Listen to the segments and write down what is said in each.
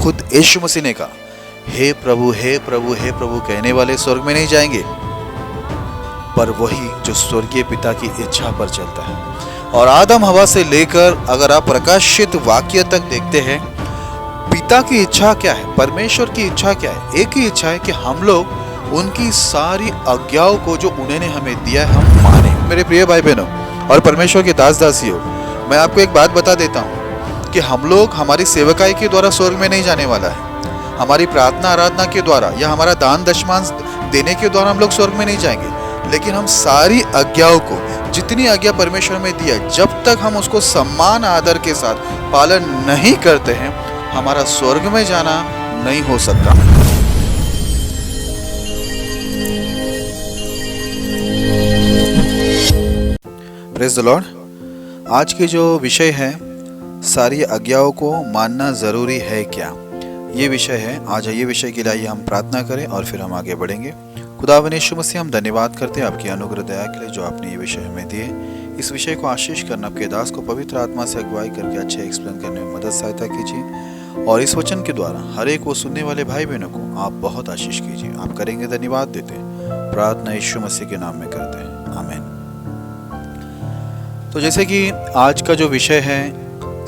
खुद यीशु मसीह ने कहा, हे प्रभु हे प्रभु हे प्रभु कहने वाले स्वर्ग में नहीं जाएंगे, पर वही जो स्वर्गीय पिता की इच्छा पर चलता है। और आदम हवा से लेकर अगर आप प्रकाशित वाक्य तक देखते हैं, पिता की इच्छा क्या है, परमेश्वर की इच्छा क्या है? एक ही इच्छा है कि हम लोग उनकी सारी आज्ञाओं को जो उन्होंने हमें दिया है हम माने। मेरे प्रिय भाई बहनों और परमेश्वर के दास दासियों, मैं आपको एक बात बता देता हूँ कि हम लोग हमारी सेवकाई के द्वारा स्वर्ग में नहीं जाने वाला है, हमारी प्रार्थना आराधना के द्वारा या हमारा दान दशमांश देने के द्वारा हम लोग स्वर्ग में नहीं जाएंगे, लेकिन हम सारी आज्ञाओं को, जितनी आज्ञा परमेश्वर में दिया, जब तक हम उसको सम्मान आदर के साथ पालन नहीं करते हैं, हमारा स्वर्ग में जाना नहीं हो सकता। Praise the Lord. आज की जो विषय है, सारी आज्ञाओं को मानना जरूरी है क्या, ये विषय है। आज ये विषय के लिए हम प्रार्थना करें और फिर हम आगे बढ़ेंगे। खुदावन यीशु मसीह, हम धन्यवाद करते हैं आपकी अनुग्रह दया के लिए जो आपने ये विषय हमें दिए। इस विषय को आशीष करना, आपके दास को पवित्र आत्मा से अगुवाई करके अच्छे एक्सप्लेन करने में मदद सहायता कीजिए, और इस वचन के द्वारा हर एक वो सुनने वाले भाई बहनों को आप बहुत आशीष कीजिए। आप करेंगे, धन्यवाद देते हैं। प्रार्थना यीशु मसीह के नाम में करते हैं, आमीन। तो जैसे कि आज का जो विषय है,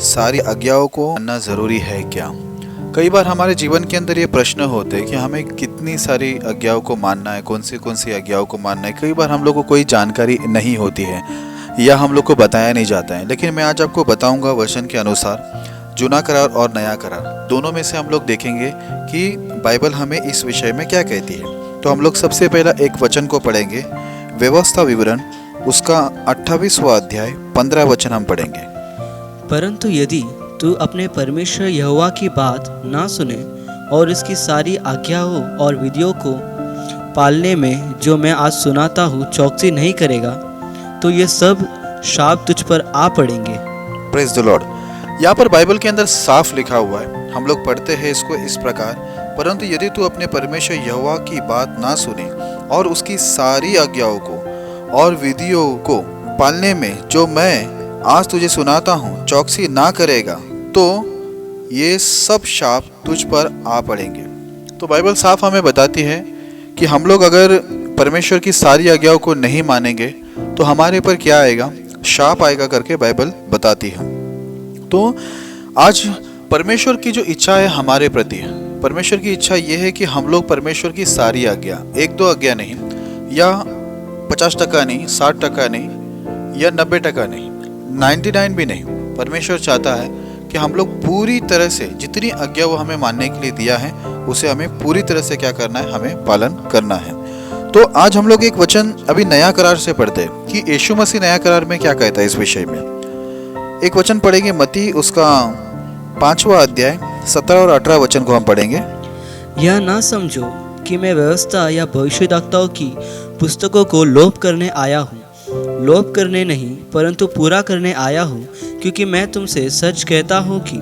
सारी आज्ञाओं को मानना जरूरी है क्या। कई बार हमारे जीवन के अंदर ये प्रश्न होते हैं कि हमें कितनी सारी आज्ञाओं को मानना है, कौन सी आज्ञाओं को मानना है। कई बार हम लोग को कोई जानकारी नहीं होती है या हम लोग को बताया नहीं जाता है। लेकिन मैं आज आपको बताऊंगा वचन के अनुसार, जूना करार और नया करार दोनों में से हम लोग देखेंगे कि बाइबल हमें इस विषय में क्या कहती है। तो हम लोग सबसे पहला एक वचन को पढ़ेंगे, व्यवस्था विवरण उसका 28वां अध्याय 15 वचन हम पढ़ेंगे। परंतु यदि तू अपने परमेश्वर यहोवा की बात ना सुने और इसकी सारी आज्ञाओं और विधियों को पालने में जो मैं आज सुनाता हूँ चौकसी नहीं करेगा, तो ये सब शाप तुझ पर आ पड़ेंगे। Praise the Lord. यहाँ पर बाइबल के अंदर साफ लिखा हुआ है, हम लोग पढ़ते हैं इसको इस प्रकार, परंतु यदि तू अपने परमेश्वर यहोवा की बात ना सुने और उसकी सारी आज्ञाओं को और विधियों को पालने में जो मैं आज तुझे सुनाता हूँ चौकसी ना करेगा, तो ये सब शाप तुझ पर आ पड़ेंगे। तो बाइबल साफ हमें बताती है कि हम लोग अगर परमेश्वर की सारी आज्ञाओं को नहीं मानेंगे तो हमारे पर क्या आएगा, शाप आएगा करके बाइबल बताती है। तो आज परमेश्वर की जो इच्छा है हमारे प्रति, परमेश्वर की इच्छा ये है कि हम लोग परमेश्वर की सारी आज्ञा, 1-2 आज्ञा नहीं, या 50% नहीं, 60% नहीं, या 90% नहीं, 99 भी नहीं। परमेश्वर चाहता है कि हम लोग पूरी तरह से जितनी आज्ञा वो हमें मानने के लिए दिया है उसे हमें पूरी तरह से क्या करना है, हमें पालन करना है। तो आज हम लोग एक वचन अभी नया करार से पढ़ते हैं कि यीशु मसीह नया करार में क्या कहता है इस विषय में। एक वचन पढ़ेंगे मत्ती उसका 5वां अध्याय 17 और 18 वचन को हम पढ़ेंगे। यह ना समझो कि मैं व्यवस्था या भविष्यद्वक्ताओं की पुस्तकों को लोप करने आया हूँ। लोप करने नहीं परंतु पूरा करने आया हूँ, क्योंकि मैं तुमसे सच कहता हूँ कि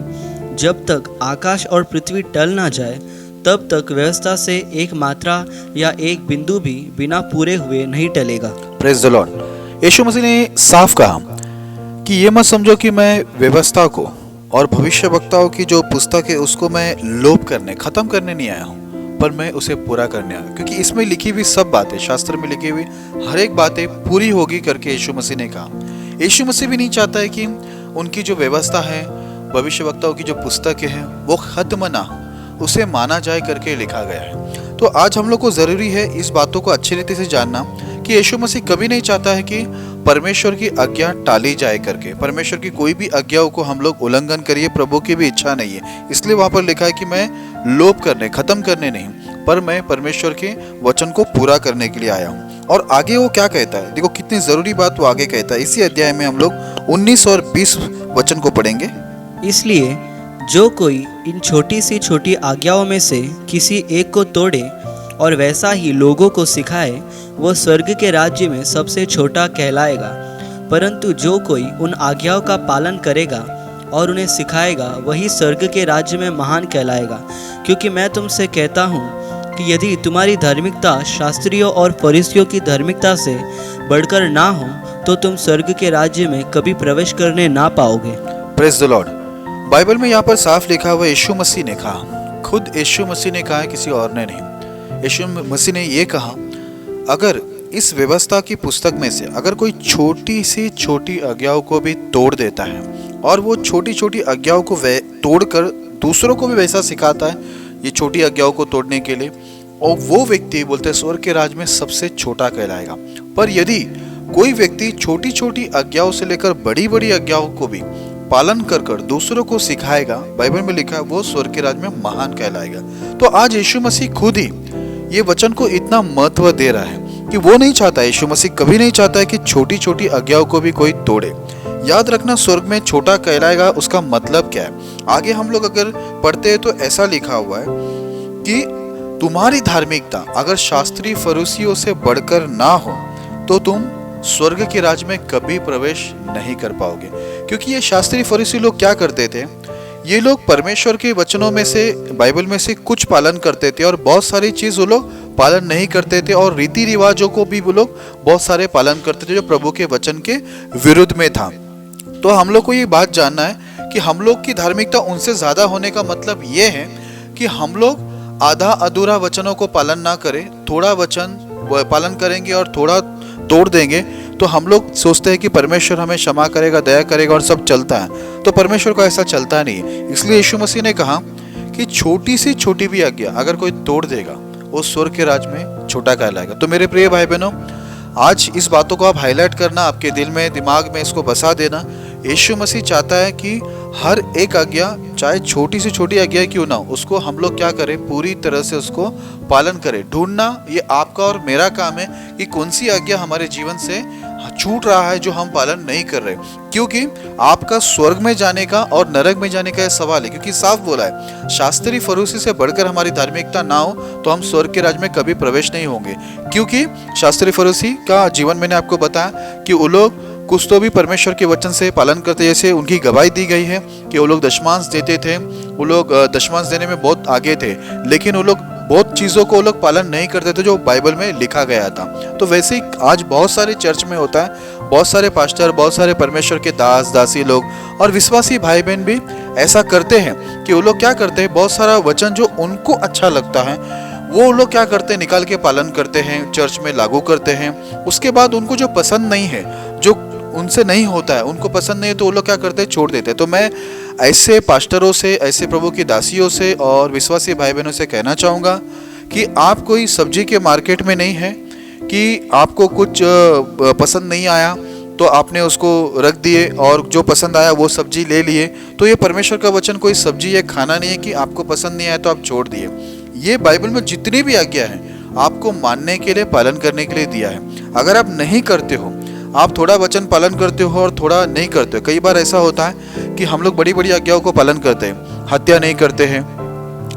जब तक आकाश और पृथ्वी टल ना जाए तब तक व्यवस्था से एक मात्रा या एक बिंदु भी बिना पूरे हुए नहीं टलेगा। Praise the Lord. Yeshu Masih ने साफ कहा कि ये मत समझो कि मैं व्यवस्था को और भविष्यवक्ताओं की जो पुस्तक है उसको मैं लोप करने, खत्म करने नहीं आया हूँ, पर मैं उसे पूरा करने आया। क्योंकि इसमें लिखी हुई सब बातें, शास्त्र में लिखी हुई हर एक बातें पूरी होगी करके यीशु मसीह ने कहा। यीशु मसीह भी नहीं चाहता है कि उनकी जो व्यवस्था है, भविष्यवक्ताओं की जो पुस्तकें हैं वो खत्म ना, उसे माना जाए करके लिखा गया है। तो आज हम लोग को जरूरी है इस बातों को अच्छी रीति से जानना कि यीशु मसीह कभी नहीं चाहता है कि परमेश्वर की आज्ञा टाली जाए करके। परमेश्वर की कोई भी आज्ञाओं को हम लोग उल्लंघन करिए, प्रभु की भी इच्छा नहीं है। इसलिए वहां पर लिखा है कि मैं लोप करने, खत्म करने नहीं, पर मैं परमेश्वर के वचन को पूरा करने के लिए आया हूँ। और आगे वो क्या कहता है, देखो कितनी जरूरी बात वो आगे कहता है। इसी अध्याय में हम लोग 19 और 20 वचन को पढ़ेंगे। इसलिए जो कोई इन छोटी सी छोटी आज्ञाओं में से किसी एक को तोड़े और वैसा ही लोगों को सिखाए, वो स्वर्ग के राज्य में सबसे छोटा कहलाएगा। परंतु जो कोई उन आज्ञाओं का पालन करेगा और उन्हें सिखाएगा, वही स्वर्ग के राज्य में महान कहलाएगा। क्योंकि मैं तुमसे कहता हूँ कि यदि तुम्हारी धार्मिकता शास्त्रियों और फरीसियों की धार्मिकता से बढ़कर ना हो, तो तुम स्वर्ग के राज्य में कभी प्रवेश करने ना पाओगे। Praise the Lord. बाइबल में यहाँ पर साफ लिखा हुआ यीशु मसीह ने कहा खुद यीशु मसीह ने कहा है, किसी और ने नहीं। यीशु मसीह ने ये कहा, अगर इस व्यवस्था की पुस्तक में से अगर कोई छोटी सी छोटी आज्ञाओं को भी तोड़ देता है और वो छोटी छोटी आज्ञाओं को तोड़कर दूसरों को भी वैसा सिखाता है ये छोटी आज्ञाओं को तोड़ने के लिए, और वो व्यक्ति बोलते हैं स्वर्ग के राज में सबसे छोटा कहलाएगा। पर यदि कोई व्यक्ति छोटी छोटी आज्ञाओं से लेकर बड़ी बड़ी आज्ञाओं को भी पालन कर कर दूसरों को सिखाएगा, बाइबल में लिखा है, वो स्वर्ग के राज में महान कहलाएगा। तो आज यीशु मसीह खुद ही ये वचन को इतना महत्व दे रहा है कि वो नहीं चाहता, यीशु मसीह कभी नहीं चाहता है कि छोटी छोटी आज्ञाओं को भी कोई तोड़े। याद रखना, स्वर्ग में छोटा कहलाएगा उसका मतलब क्या है। आगे हम लोग अगर पढ़ते हैं तो ऐसा लिखा हुआ है कि तुम्हारी धार्मिकता अगर शास्त्री फरीसियों से बढ़कर ना हो तो तुम स्वर्ग के राज में कभी प्रवेश नहीं कर पाओगे। क्योंकि ये शास्त्री फरीसी लोग क्या करते थे, ये लोग परमेश्वर के वचनों में से, बाइबल में से कुछ पालन करते थे और बहुत सारी चीज वो लोग पालन नहीं करते थे, और रीति रिवाजों को भी वो लोग बहुत सारे पालन करते थे जो प्रभु के वचन के विरुद्ध में था। तो हम लोग को ये बात जानना है कि हम लोग की धार्मिकता उनसे ज्यादा होने का मतलब ये है कि हम लोग आधा अधूरा वचनों को पालन ना करें, थोड़ा वचन पालन करेंगे और थोड़ा तोड़ देंगे तो हम लोग सोचते हैं कि परमेश्वर हमें क्षमा करेगा, दया करेगा और सब चलता है। तो परमेश्वर को ऐसा चलता नहीं। इसलिए यीशु मसीह ने कहा कि छोटी सी छोटी भी आज्ञा अगर कोई तोड़ देगा वो स्वर्ग के राज में छोटा कहलाएगा। तो मेरे प्रिय भाई बहनों, आज इस बातों को आप हाईलाइट करना, आपके दिल में दिमाग में इसको बसा देना। यीशु मसीह चाहता है कि हर एक आज्ञा, चाहे छोटी से छोटी आज्ञा क्यों ना हो, उसको हम लोग क्या करें, पूरी तरह से उसको पालन करें। ढूंढना ये आपका और मेरा काम है कि कौन सी आज्ञा हमारे जीवन से छूट रहा है जो हम पालन नहीं कर रहे, क्योंकि आपका स्वर्ग में जाने का और नरक में जाने का यह सवाल है। क्योंकि साफ बोला है, शास्त्री फरीसी से बढ़कर हमारी धार्मिकता ना हो तो हम स्वर्ग के राज में कभी प्रवेश नहीं होंगे। क्योंकि शास्त्री फरीसी का जीवन मैंने आपको बताया कि वो लोग कुछ तो भी परमेश्वर के वचन से पालन करते, जैसे उनकी गवाही दी गई है कि वो लोग दशमांश देते थे, वो लोग दशमांश देने में बहुत आगे थे, लेकिन वो लोग बहुत चीज़ों को वो लोग पालन नहीं करते थे जो बाइबल में लिखा गया था। तो वैसे ही आज बहुत सारे चर्च में होता है, बहुत सारे पास्टर, बहुत सारे परमेश्वर के दास दासी लोग और विश्वासी भाई बहन भी ऐसा करते हैं कि वो लोग क्या करते हैं, बहुत सारा वचन जो उनको अच्छा लगता है वो लोग क्या करते हैं, निकाल के पालन करते हैं, चर्च में लागू करते हैं। उसके बाद उनको जो पसंद नहीं है, जो उनसे नहीं होता है, उनको पसंद नहीं है, तो वो लोग क्या करते हैं, छोड़ देते हैं। तो मैं ऐसे पास्टरों से, ऐसे प्रभु की दासियों से और विश्वासी भाई बहनों से कहना चाहूँगा कि आप कोई सब्जी के मार्केट में नहीं है कि आपको कुछ पसंद नहीं आया तो आपने उसको रख दिए और जो पसंद आया वो सब्जी ले लिए। तो ये परमेश्वर का वचन कोई सब्जी या खाना नहीं है कि आपको पसंद नहीं आया तो आप छोड़ दिए। ये बाइबल में जितनी भी आज्ञा है आपको मानने के लिए, पालन करने के लिए दिया है। अगर आप नहीं करते हो, आप थोड़ा वचन पालन करते हो और थोड़ा नहीं करते हो। कई बार ऐसा होता है कि हम लोग बड़ी बड़ी आज्ञाओं को पालन करते हैं, हत्या नहीं करते हैं,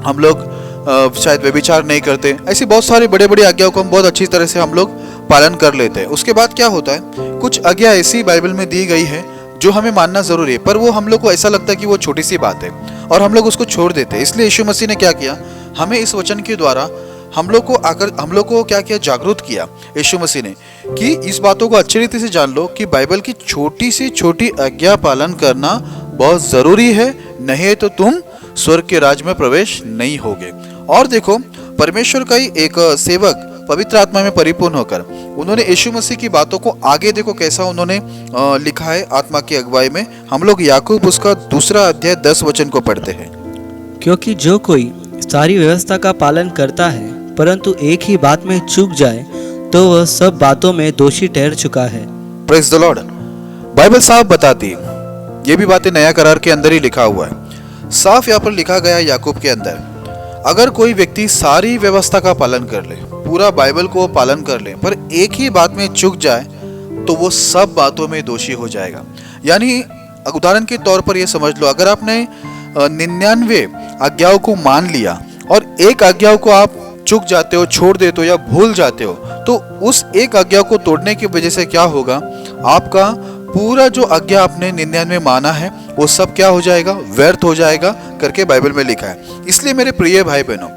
हम लोग शायद व्यभिचार नहीं करते, ऐसी बहुत सारी बड़े बड़ी आज्ञाओं को हम बहुत अच्छी तरह से हम लोग पालन कर लेते हैं। उसके बाद क्या होता है, कुछ आज्ञा ऐसी बाइबल में दी गई है जो हमें मानना जरूरी है, पर वो हम लोग को ऐसा लगता है कि वो छोटी सी बात है और हम लोग उसको छोड़ देते हैं। इसलिए यीशु मसीह ने क्या किया, हमें इस वचन के द्वारा हम लोग को क्या किया, जागरूक किया यीशु मसीह ने कि इस बातों को अच्छी रीति से जान लो कि बाइबल की छोटी सी छोटी आज्ञा पालन करना बहुत जरूरी है, नहीं तो तुम स्वर्ग के राज में प्रवेश नहीं होगे। और देखो, परमेश्वर का ही एक सेवक पवित्र आत्मा में परिपूर्ण होकर उन्होंने यीशु मसीह की बातों को आगे देखो कैसा उन्होंने लिखा है आत्मा की अगुवाई में। हम लोग याकूब उसका 2 अध्याय 10 वचन को पढ़ते हैं। क्योंकि जो कोई सारी व्यवस्था का पालन करता है परंतु एक ही बात में चूक जाए तो वह सब बातों में दोषी ठहर चुका है। Praise the Lord. बाइबल साफ बताती है, ये भी बातें नया करार के अंदर ही लिखा हुआ है। साफ यहाँ पर लिखा गया याकूब के अंदर, अगर कोई व्यक्ति सारी व्यवस्था का पालन कर ले, पूरा बाइबल को पालन कर ले, पर एक ही बात में चूक जाए तो वो सब बातों में दोषी हो जाएगा। यानी उदाहरण के तौर पर ये समझ लो, अगर आपने 99 आज्ञाओं को मान लिया और एक आज्ञाओं को आप चूक जाते हो, छोड़ देते हो या भूल जाते हो, तो उस एक आज्ञा को तोड़ने की वजह से क्या होगा, आपका पूरा जो आज्ञा आपने 99 माना है वो सब क्या हो जाएगा, व्यर्थ हो जाएगा करके बाइबल में लिखा है। इसलिए मेरे प्रिय भाई बहनों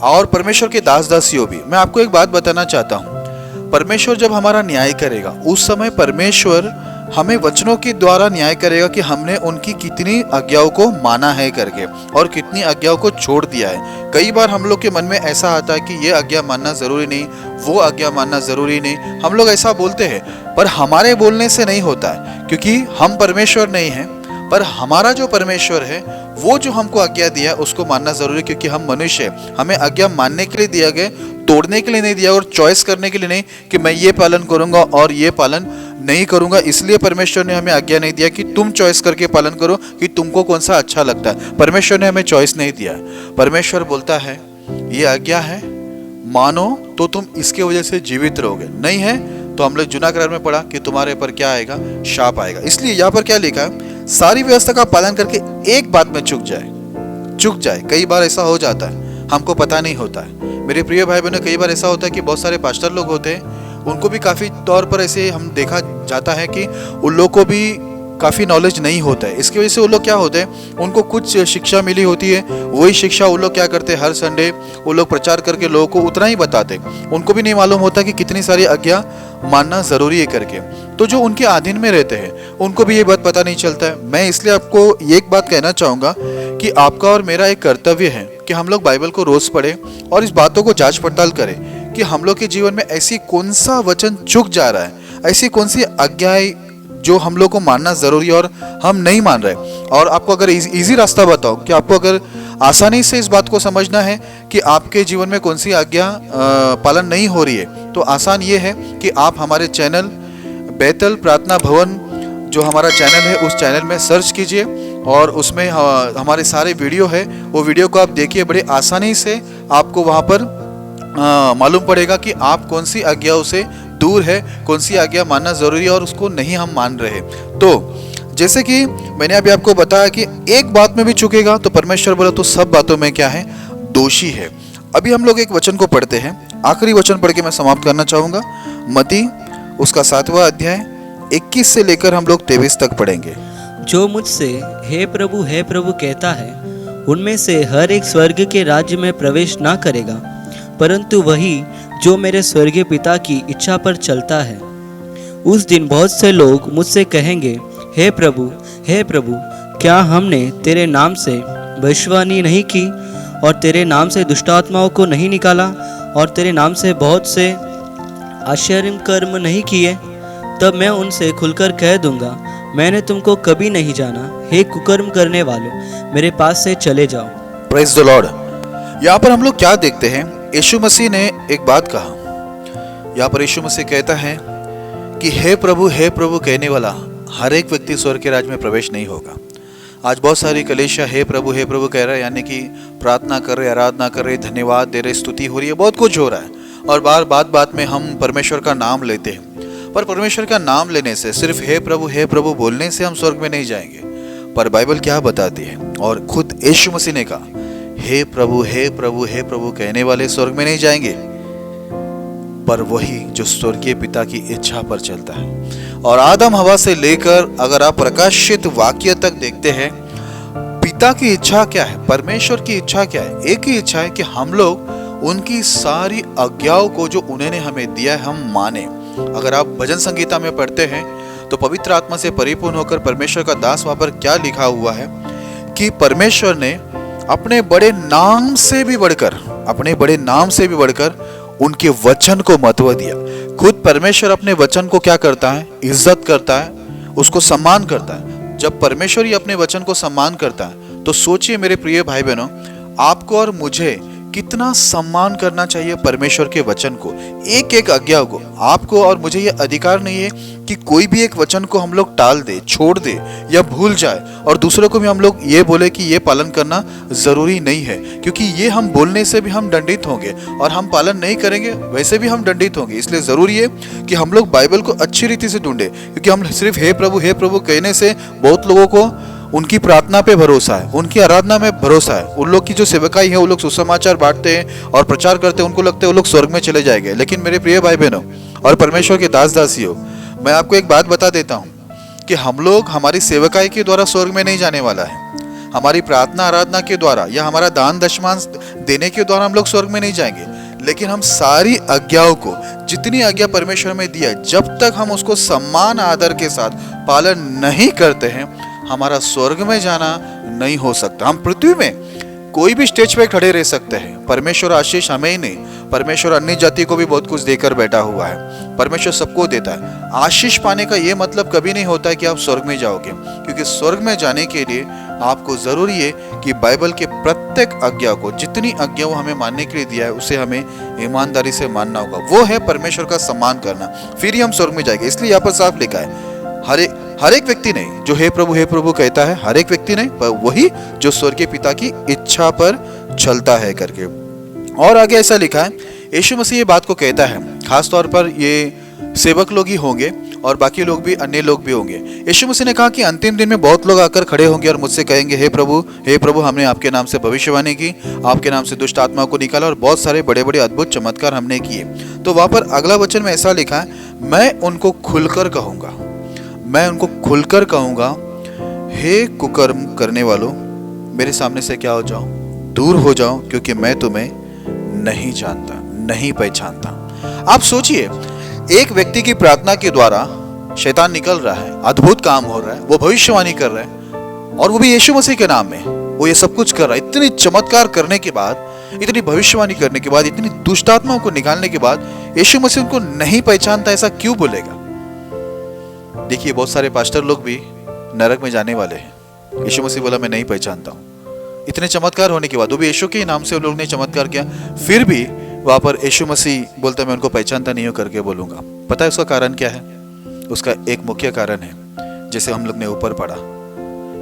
और परमेश्वर के दास दासियों भी, मैं आपको एक बात बताना चाहता हूँ। परमेश्वर जब हमारा न्याय करेगा उस समय परमेश्वर हमें वचनों के द्वारा न्याय करेगा कि हमने उनकी कितनी आज्ञाओं को माना है करके और कितनी आज्ञाओं को छोड़ दिया है। कई बार हम लोग के मन में ऐसा आता है कि ये आज्ञा मानना ज़रूरी नहीं, वो आज्ञा मानना ज़रूरी नहीं, हम लोग ऐसा बोलते हैं। पर हमारे बोलने से नहीं होता है, क्योंकि हम परमेश्वर नहीं हैं। पर हमारा जो परमेश्वर है वो जो हमको आज्ञा दिया उसको मानना ज़रूरी है, क्योंकि हम मनुष्य हैं। हमें आज्ञा मानने के लिए दिया गया, तोड़ने के लिए नहीं दिया, और चॉइस करने के लिए नहीं कि मैं ये पालन करूंगा और ये पालन नहीं करूंगा। इसलिए परमेश्वर ने हमें आज्ञा नहीं दिया कि तुम चॉइस करके पालन करो कि तुमको कौन सा अच्छा लगता है। परमेश्वर ने हमें चॉइस नहीं दिया। परमेश्वर बोलता है ये आज्ञा है, मानो तो तुम इसके वजह से जीवित रहोगे, नहीं है तो हम लोग जुना करार में पढ़ा कि तुम्हारे पर क्या आएगा, शाप आएगा। इसलिए यहाँ पर क्या लिखा है, सारी व्यवस्था का पालन करके एक बात में चूक जाए। कई बार ऐसा हो जाता है, हमको पता नहीं होता है। मेरे प्रिय भाई बहनों, कई बार ऐसा होता है कि बहुत सारे पास्टर लोग होते हैं, उनको भी काफ़ी तौर पर ऐसे हम देखा जाता है कि उन लोग को भी काफ़ी नॉलेज नहीं होता है। इसकी वजह से वो लोग क्या होते हैं, उनको कुछ शिक्षा मिली होती है, वही शिक्षा वो लोग क्या करते हैं, हर संडे वो लोग प्रचार करके लोगों को उतना ही बताते। उनको भी नहीं मालूम होता कि कितनी सारी आज्ञा मानना ज़रूरी है करके। तो जो उनके अधीन में रहते हैं उनको भी ये बात पता नहीं चलता है। मैं इसलिए आपको एक बात कहना चाहूँगा कि आपका और मेरा एक कर्तव्य है कि हम लोग बाइबल को रोज़ पढ़ें और इस बातों को जांच पड़ताल करें कि हम लोग के जीवन में ऐसी कौन सा वचन चूक जा रहा है, ऐसी कौन सी आज्ञाएं जो हम लोग को मानना ज़रूरी है और हम नहीं मान रहे। और आपको अगर इजी रास्ता बताओ कि आपको अगर आसानी से इस बात को समझना है कि आपके जीवन में कौन सी आज्ञा पालन नहीं हो रही है, तो आसान ये है कि आप हमारे चैनल बैतल प्रार्थना भवन जो हमारा चैनल है उस चैनल में सर्च कीजिए और उसमें हमारे सारे वीडियो है, वो वीडियो को आप देखिए। बड़े आसानी से आपको वहाँ पर मालूम पड़ेगा कि आप कौन सी आज्ञाओं से दूर है, कौन सी आज्ञा मानना ज़रूरी है और उसको नहीं हम मान रहे। तो जैसे कि मैंने अभी आपको बताया कि एक बात में भी चुकेगा तो परमेश्वर बोला तो सब बातों में क्या है, दोषी है। अभी हम लोग एक वचन को पढ़ते हैं, आखिरी वचन पढ़ के मैं समाप्त करना चाहूँगा। मत्ती उसका 7वां अध्याय 21 से लेकर हम लोग 23 तक पढ़ेंगे। जो मुझसे हे प्रभु कहता है, उनमें से हर एक स्वर्ग के राज्य में प्रवेश ना करेगा, परंतु वही जो मेरे स्वर्गीय पिता की इच्छा पर चलता है। उस दिन बहुत से लोग मुझसे कहेंगे, हे प्रभु, क्या हमने तेरे नाम से भविष्यवाणी नहीं की और तेरे नाम से दुष्टात्माओं को नहीं निकाला और तेरे नाम से बहुत से आश्चर्य कर्म नहीं किए? तब मैं उनसे खुलकर कह दूंगा, मैंने तुमको कभी नहीं जाना, हे कुकर्म करने वालों, मेरे पास से चले जाओ। Praise the Lord. यहाँ पर हम लोग क्या देखते हैं, यीशु मसीह ने एक बात कहा। यहाँ पर यीशु मसीह कहता है कि हे प्रभु कहने वाला हर एक व्यक्ति स्वर्ग के राज्य में प्रवेश नहीं होगा। आज बहुत सारी कलीसिया हे प्रभु कह रहे हैं, यानी कि प्रार्थना कर रहे, आराधना कर रहे, धन्यवाद दे रहे, स्तुति हो रही है, बहुत कुछ हो रहा है और बात में हम परमेश्वर का नाम लेते हैं। पर परमेश्वर का नाम लेने से, सिर्फ हे प्रभु बोलने से हम स्वर्ग में नहीं जाएंगे। पर बाइबल क्या बताती है, और खुद यीशु मसीह ने कहा हे प्रभु कहने वाले स्वर्ग में नहीं जाएंगे, पर वही जो स्वर्गीय पिता की इच्छा पर चलता है। और आदम हवा से लेकर अगर आप प्रकाशित वाक्य तक देखते हैं, पिता की इच्छा क्या है, परमेश्वर की इच्छा क्या है? एक ही इच्छा है कि हम लोग उनकी सारी आज्ञाओं को जो उन्होंने हमें दिया है हम माने। अगर आप भजन संगीता में पढ़ते हैं तो पवित्र आत्मा से परिपूर्ण होकर परमेश्वर का दास वहां पर क्या लिखा हुआ है कि परमेश्वर ने अपने बड़े नाम से भी बढ़कर उनके वचन को महत्व दिया। खुद परमेश्वर अपने वचन को क्या करता है, इज्जत करता है, उसको सम्मान करता है। जब परमेश्वर ही अपने वचन को सम्मान करता है तो सोचिए मेरे प्रिय भाई बहनों, आपको और मुझे कितना सम्मान करना चाहिए परमेश्वर के वचन को, एक एक आज्ञा को। आपको और मुझे ये अधिकार नहीं है कि कोई भी एक वचन को हम लोग टाल दे, छोड़ दे या भूल जाए और दूसरों को भी हम लोग ये बोले कि ये पालन करना जरूरी नहीं है, क्योंकि ये हम बोलने से भी हम दंडित होंगे और हम पालन नहीं करेंगे वैसे भी हम दंडित होंगे। इसलिए जरूरी है कि हम लोग बाइबल को अच्छी रीति से ढूंढे, क्योंकि हम सिर्फ हे प्रभु कहने से बहुत लोगों को उनकी प्रार्थना पे भरोसा है, उनकी आराधना में भरोसा है। उन लोग की जो सेवकाई है, वो लोग सुसमाचार बांटते हैं और प्रचार करते हैं, उनको लगता है वो लोग स्वर्ग में चले जाएंगे। लेकिन मेरे प्रिय भाई बहनों और परमेश्वर के दास दासियों, मैं आपको एक बात बता देता हूँ कि हम लोग हमारी सेवकाई के द्वारा स्वर्ग में नहीं जाने वाला है। हमारी प्रार्थना आराधना के द्वारा या हमारा दान दशमांश देने के द्वारा हम लोग स्वर्ग में नहीं जाएंगे, लेकिन हम सारी आज्ञाओं को जितनी आज्ञा परमेश्वर में दिया, जब तक हम उसको सम्मान आदर के साथ पालन नहीं करते हैं, हमारा स्वर्ग में जाना नहीं हो सकता। हम पृथ्वी में कोई भी स्टेज पे खड़े रह सकते हैं, परमेश्वर आशीष हमें ही नहीं, परमेश्वर अन्य जाति को भी बहुत कुछ देकर बैठा हुआ है। परमेश्वर सबको देता है। आशीष पाने का ये मतलब कभी नहीं होता है कि आप स्वर्ग में जाओगे, क्योंकि स्वर्ग में जाने के लिए आपको जरूरी है कि बाइबल के प्रत्येक आज्ञा को, जितनी आज्ञा वो हमें मानने के लिए दिया है, उसे हमें ईमानदारी से मानना होगा। वो है परमेश्वर का सम्मान करना, फिर ही हम स्वर्ग में जाएंगे। इसलिए यहाँ पर साफ लिखा है, हर एक व्यक्ति नहीं जो हे प्रभु कहता है, हर एक व्यक्ति नहीं, पर वही जो स्वर्गीय पिता की इच्छा पर चलता है करके। और आगे ऐसा लिखा है, यीशु मसीह ये बात को कहता है, खास तौर पर ये सेवक लोग ही होंगे और बाकी लोग भी, अन्य लोग भी होंगे। यीशु मसीह ने कहा कि अंतिम दिन में बहुत लोग आकर खड़े होंगे और मुझसे कहेंगे, हे प्रभु हमने आपके नाम से भविष्यवाणी की, आपके नाम से दुष्ट आत्माओं को निकाला और बहुत सारे बड़े बड़े अद्भुत चमत्कार हमने किए। तो वहां पर अगला वचन में ऐसा लिखा है, मैं उनको खुलकर कहूंगा, हे कुकर्म करने वालों, मेरे सामने से क्या हो जाओ, दूर हो जाओ, क्योंकि मैं तुम्हें नहीं जानता, नहीं पहचानता। आप सोचिए, एक व्यक्ति की प्रार्थना के द्वारा शैतान निकल रहा है, अद्भुत काम हो रहा है, वो भविष्यवाणी कर रहा है, और वो भी यीशु मसीह के नाम में वो ये सब कुछ कर रहा है। इतनी चमत्कार करने के बाद, इतनी भविष्यवाणी करने के बाद, इतनी दुष्ट आत्माओं को निकालने के बाद यीशु मसीह उनको नहीं पहचानता, ऐसा क्यों बोलेगा? देखिए, बहुत सारे पास्टर लोग भी नरक में जाने वाले हैं। यीशु मसीह बोला, मैं नहीं पहचानता हूँ। इतने चमत्कार होने के बाद, वो भी यीशु के ही नाम से उन लोगों ने चमत्कार किया, फिर भी वहां पर यीशु मसीह बोलता, मैं उनको पहचानता नहीं हूं करके बोलूंगा। पता है उसका कारण क्या है? उसका एक मुख्य कारण है, जैसे हम लोग ने ऊपर पढ़ा,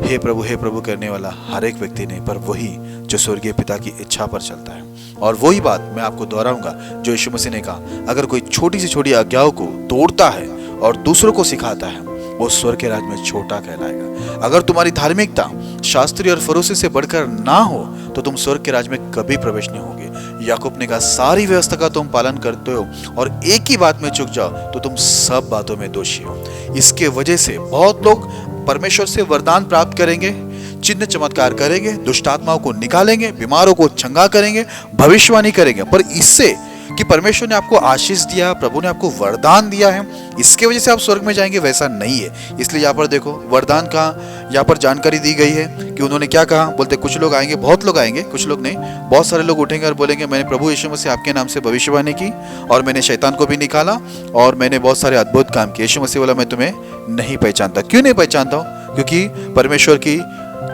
हे प्रभु करने वाला हर एक व्यक्ति नहीं, पर वही जो स्वर्गीय पिता की इच्छा पर चलता है। और वही बात मैं आपको दोहराऊंगा जो यीशु मसीह ने कहा, अगर कोई छोटी से छोटी आज्ञाओं को तोड़ता है और दूसरों को सिखाता है, वो स्वर्ग के राज्य में छोटा कहलाएगा। अगर तुम्हारी धार्मिकता शास्त्री और फरीसी से बढ़कर ना हो, तो तुम स्वर्ग के राज्य में कभी प्रवेश नहीं होगे। याकूब ने कहा, सारी व्यवस्था का तुम पालन करते हो और एक ही बात में चूक जाओ तो तुम सब बातों में दोषी हो। इसके वजह से बहुत लोग परमेश्वर से वरदान प्राप्त करेंगे, चिन्ह चमत्कार करेंगे, दुष्ट आत्माओं को निकालेंगे, बीमारों को चंगा करेंगे, भविष्यवाणी करेंगे, पर इससे कि परमेश्वर ने आपको आशीष दिया, प्रभु ने आपको वरदान दिया है, इसके वजह से आप स्वर्ग में जाएंगे, वैसा नहीं है। इसलिए यहाँ पर देखो, वरदान का यहाँ पर जानकारी दी गई है कि उन्होंने क्या कहा। बोलते कुछ लोग आएंगे, बहुत लोग आएंगे, कुछ लोग नहीं, बहुत सारे लोग उठेंगे और बोलेंगे, मैंने प्रभु यीशु मसीह आपके नाम से भविष्यवाणी की और मैंने शैतान को भी निकाला और मैंने बहुत सारे अद्भुत काम किए। यीशु मसीह बोला, मैं तुम्हें नहीं पहचानता। क्यों नहीं पहचानता हूँ? क्योंकि परमेश्वर की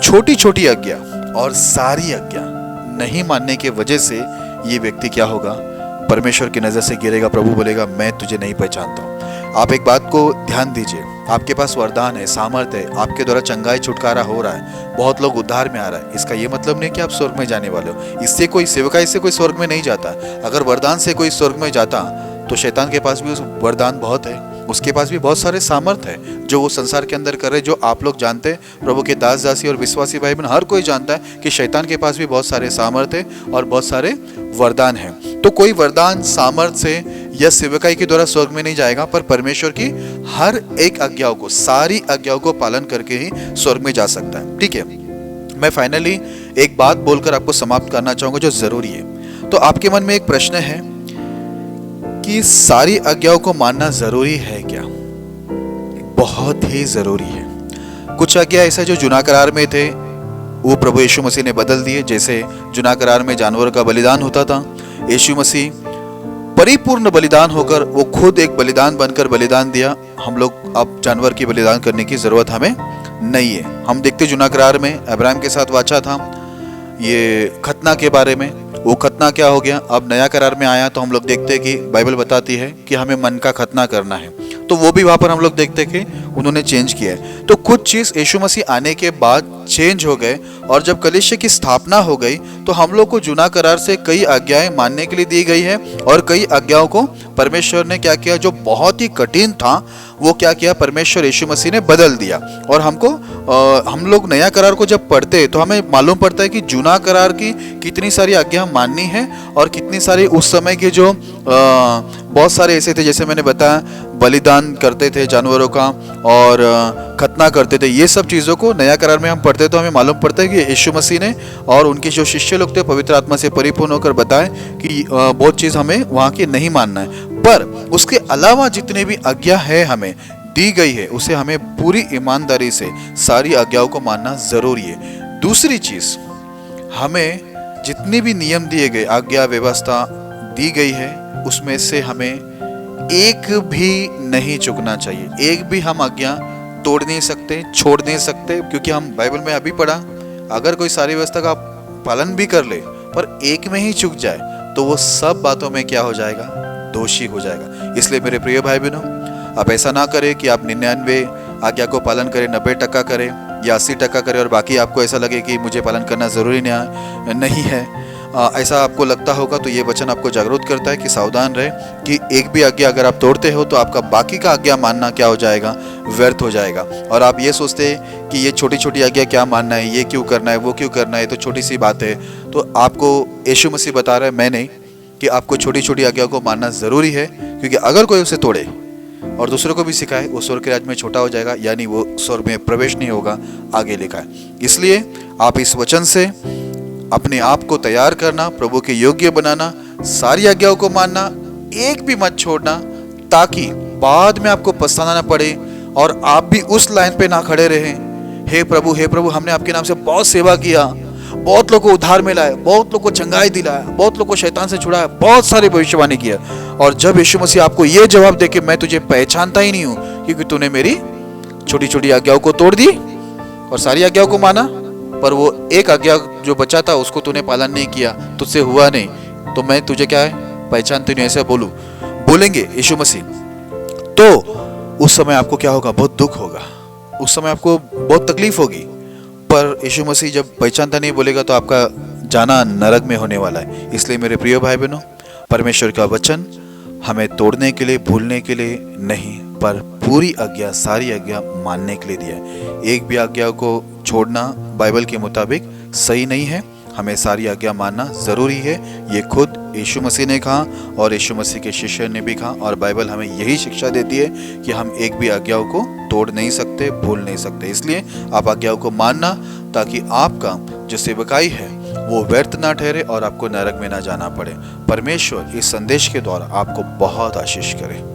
छोटी छोटी आज्ञा और सारी आज्ञा नहीं मानने की वजह से ये व्यक्ति क्या होगा, परमेश्वर की नजर से गिरेगा। प्रभु बोलेगा, मैं तुझे नहीं पहचानता हूँ। आप एक बात को ध्यान दीजिए, आपके पास वरदान है, सामर्थ्य है, आपके द्वारा चंगाई छुटकारा हो रहा है, बहुत लोग उद्धार में आ रहा है, इसका ये मतलब नहीं कि आप स्वर्ग में जाने वाले हो। इससे कोई सेवकाई से कोई स्वर्ग में नहीं जाता। अगर वरदान से कोई स्वर्ग में जाता तो शैतान के पास भी वरदान बहुत है, उसके पास भी बहुत सारे सामर्थ्य है जो वो संसार के अंदर कर रहे, जो आप लोग जानते हैं। प्रभु के दास दासी और विश्वासी भाई बहन हर कोई जानता है कि शैतान के पास भी बहुत सारे सामर्थ्य है और बहुत सारे वरदान है। तो कोई वरदान सामर्थ्य से या सेवकाई के द्वारा स्वर्ग में नहीं जाएगा, पर परमेश्वर की हर एक आज्ञाओं को, सारी आज्ञाओं को पालन करके ही स्वर्ग में जा सकता है। ठीक है, मैं फाइनली एक बात बोलकर आपको समाप्त करना चाहूंगा जो जरूरी है। तो आपके मन में एक प्रश्न है कि सारी आज्ञाओं को मानना जरूरी है क्या? बहुत ही जरूरी है। कुछ आज्ञा ऐसा जो जुना करार में थे वो प्रभु यीशु मसीह ने बदल दिए। जैसे जुना करार में जानवर का बलिदान होता था, यीशु मसीह परिपूर्ण बलिदान होकर वो खुद एक बलिदान बनकर बलिदान दिया। हम लोग अब जानवर की बलिदान करने की जरूरत हमें नहीं है। हम देखते जुना करार में अब्राहम के साथ वाचा था ये खतना के बारे में, वो खतना क्या हो गया, अब नया करार में आया तो हम लोग देखते हैं कि बाइबल बताती है कि हमें मन का खतना करना है, तो वो भी वहां पर हम लोग देखते हैं कि उन्होंने चेंज किया है। तो कुछ चीज यीशु मसीह आने के बाद चेंज हो गए और जब कलीसिया की स्थापना हो गई तो हम लोग को जुना करार से कई आज्ञाएं मानने के लिए दी गई है और कई आज्ञाओं को परमेश्वर ने क्या किया, जो बहुत ही कठिन था वो क्या किया, परमेश्वर यीशु मसीह ने बदल दिया। और हमको हम लोग नया करार को जब पढ़ते हैं तो हमें मालूम पड़ता है कि जुना करार की कितनी सारी आज्ञा माननी है और कितनी सारी उस समय के जो बहुत सारे ऐसे थे, जैसे मैंने बताया बलिदान करते थे जानवरों का और खतना करते थे। ये सब चीज़ों को नया करार में हम पढ़ते तो हमें मालूम पड़ता है कि यीशु मसीह ने और उनके जो शिष्य लोग थे पवित्र आत्मा से परिपूर्ण होकर बताए कि बहुत चीज़ हमें वहाँ की नहीं मानना है। पर उसके अलावा जितने भी आज्ञा है हमें दी गई है, उसे हमें पूरी ईमानदारी से सारी आज्ञाओं को मानना जरूरी है। दूसरी चीज, हमें जितने भी नियम दिए गए, आज्ञा व्यवस्था दी गई है, उसमें से हमें एक भी नहीं चूकना चाहिए। एक भी हम आज्ञा तोड़ नहीं सकते, छोड़ नहीं सकते, क्योंकि हम बाइबल में अभी पढ़ा, अगर कोई सारी व्यवस्था का पालन भी कर ले पर एक में ही चूक जाए तो वो सब बातों में क्या हो जाएगा, दोषी हो जाएगा। इसलिए मेरे प्रिय भाई बहनों, आप ऐसा ना करें कि आप 99 आज्ञा को पालन करें, 90% करें या 80% करें और बाकी आपको ऐसा लगे कि मुझे पालन करना जरूरी नहीं है। ऐसा आपको लगता होगा तो ये वचन आपको जागरूक करता है कि सावधान रहे कि एक भी आज्ञा अगर आप तोड़ते हो तो आपका बाकी का आज्ञा मानना क्या हो जाएगा, व्यर्थ हो जाएगा। और आप ये सोचते हैं कि ये छोटी छोटी आज्ञा क्या मानना है, ये क्यों करना है, वो क्यों करना है, तो छोटी सी बात है। तो आपको यीशु मसीह बता रहा है, मैं नहीं, कि आपको छोटी छोटी आज्ञा को मानना जरूरी है, क्योंकि अगर कोई उसे तोड़े और दूसरों को भी सिखाए, वो स्वर्ग के राज्य में छोटा हो जाएगा, यानी वो स्वर्ग में प्रवेश नहीं होगा, आगे लिखा है। इसलिए आप इस वचन से अपने आप को तैयार करना, प्रभु के योग्य बनाना, सारी आज्ञाओं को मानना, एक भी मत छोड़ना, ताकि बाद में आपको पछताना ना पड़े और आप भी उस लाइन पे ना खड़े रहें, हे प्रभु हमने आपके नाम से बहुत सेवा किया, बहुत लोगों को उद्धार मिला है, बहुत लोगों को चंगाई दिलाया, बहुत लोगों को शैतान से छुड़ाया, बहुत सारी भविष्यवाणी किया, और जब यीशु मसीह आपको ये जवाब दे कि मैं तुझे पहचानता ही नहीं हूं, क्योंकि तूने मेरी छोटी छोटी आज्ञाओं को तोड़ दी और सारी आज्ञाओं को माना, पर वो एक आज्ञा जो बचा था उसको तूने पालन नहीं किया, तुझसे हुआ नहीं, तो मैं तुझे क्या है, पहचानते नहीं, ऐसा बोलेंगे यीशु मसीह, तो उस समय आपको क्या होगा, बहुत दुख होगा, उस समय आपको बहुत तकलीफ होगी। पर यीशु मसीह जब पहचानता नहीं बोलेगा तो आपका जाना नरक में होने वाला है। इसलिए मेरे प्रिय भाई बहनों, परमेश्वर का वचन हमें तोड़ने के लिए, भूलने के लिए नहीं, पर पूरी आज्ञा, सारी आज्ञा मानने के लिए दिया है। एक भी आज्ञा को छोड़ना बाइबल के मुताबिक सही नहीं है, हमें सारी आज्ञा मानना जरूरी है। ये खुद यीशु मसीह ने कहा और यीशु मसीह के शिष्य ने भी कहा, और बाइबल हमें यही शिक्षा देती है कि हम एक भी आज्ञाओं को तोड़ नहीं सकते, भूल नहीं सकते। इसलिए आप आज्ञाओं को मानना, ताकि आपका जो सेवकाई है वो व्यर्थ ना ठहरे और आपको नरक में ना जाना पड़े। परमेश्वर इस संदेश के द्वारा आपको बहुत आशीष करे।